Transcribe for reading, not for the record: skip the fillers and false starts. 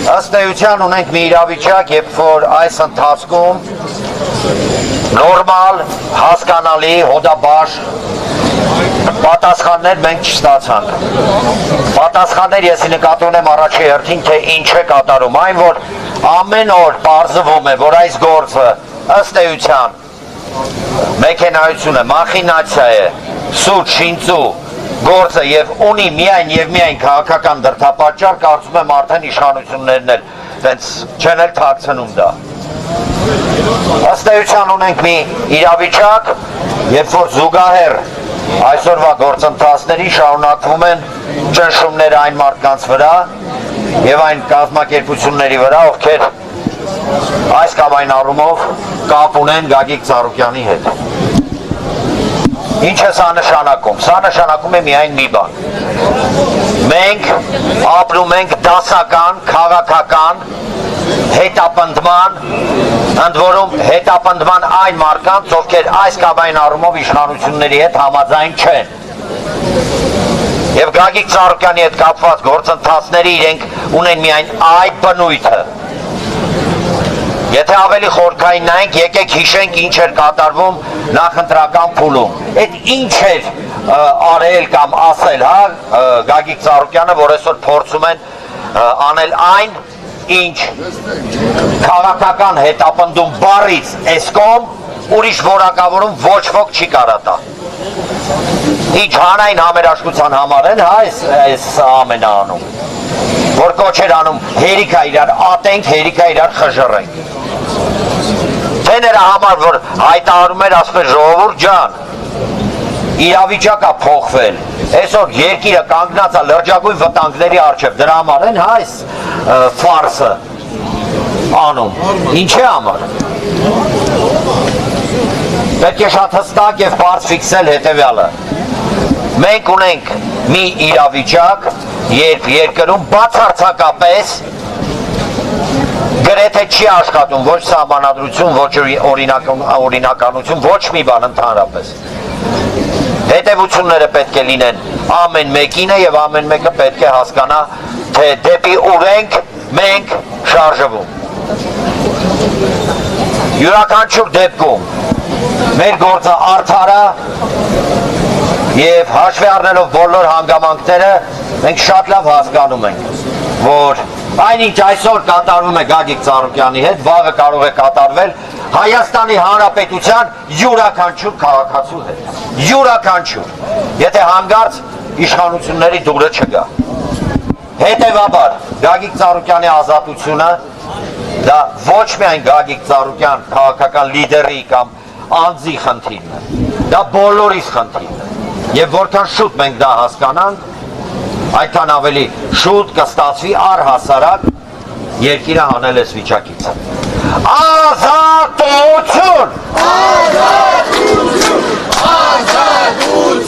Ըստ էության ունենք մի իրավիճակ, երբ որ այս ընթացքում նորմալ, հասկանալի, հոդաբար պատասխաններ մենք չստացանք։ Պատասխաններ ես նկատի ունեմ առաջի հերթին, թե ինչ է կատարում, այն որ ամեն օր պարզվում է, որ այս գործը ըստ էության մեքենայություն է, մախինացիա է, սուտ, շինծու գործը եւ ունի միայն քաղաքական դրդապատճառ, կարծում եմ արդեն իշխանություններն էլ տենց չեն էլ թաքցնում դա։ Ըստ էության ունենք մի իրավիճակ, երբ որ զուգահեռ այսօրվա գործընթացների շարունակվում են ճնշումներ այն մարդկանց վրա եւ այն կազմակերպությունների վրա, ովքեր այս կամ այն առումով կապ ունեն Գագիկ Ծառուկյանի հետ։ Ինչ է սա նշանակում։ Սա նշանակում է միայն մի բան։ Մենք ապրում ենք դասական, քաղաքական հետապնդման, ընդ որում հետապնդման այն մարդկանց, ովքեր այս կամ այն առումով իշխանությունների հետ համաձայն չեն։ Եվ Գագիկ Ծառուկյանի հետ կապված գործընթացները իրենք ունեն միայն այդ բնույթը։ Եթե ավելի խորքային նայենք, եկեք հիշենք ինչ էր կատարվում նախընտրական փուլում։ Այդ ինչ էր արել կամ ասել, Գագիկ Ծառուկյանը, որ այսօր փորձում են անել այն, ինչ քաղաքական հետապնդում բառից էսկոմ ուրիշ որակավորում ոչ ոք չի կարա տա։ Ինչ հանային համերաշխության համար են, այս ամենը անում, որ կոչեր անում հերիքա իրար ատենք, հերիքա իրար խժռենք։ Թե նրա համար, որ հայտարարում էր, ասում էր ժողովուրդ ջան, իրավիճակա փոխվել, այսօր երկիրը կանգնած է լրջագույն վտանգների առջև, դրա համար են այս ֆարսը անում, ինչի համար։ Պետք է շատ հստակ և պարզ ֆիքսել հետևյալը։ Մենք ունենք մի իրավիճակ, երբ երկրում բացարձակապես գրեթե չի աշխատում ոչ սահմանադրություն, ոչ օրինականություն, ոչ մի բան ընդհանրապես։ Հետևությունները պետք է լինեն ամեն մեկինը և ամեն մեկը պետք է հասկանա, թե դեպի ուր ենք մենք շարժվում։ Յուրաքանչյուր դեպքում մեր գործը արդար է և հաշվի առնելով բոլոր հանգամանքները մենք շատ լավ հասկանում ենք, որ այնինչ այսօր կատարվում է Գագիկ Ծառուկյանի հետ, վաղը կարող է կատարվել Հայաստանի Հանրապետության յուրաքանչյուր քաղաքացու հետ, յուրաքանչյուր, եթե հանգարց իշխանությունների դուրը չգա։ Հետևաբար Գագիկ Ծառուկյանի ազատությունը դա ոչ միայն Գագիկ Ծառուկյան քաղաքական լիդերի կամ անձի խնդիրն է, դա բոլորիս խնդիրն է, և որքան շուտ մենք դա հասկանանք, այդքան ավելի շուտ կստացվի առհասարակ երկիրը հանել էս վիճակից։ Ազատություն! Ազատություն! Ազատություն!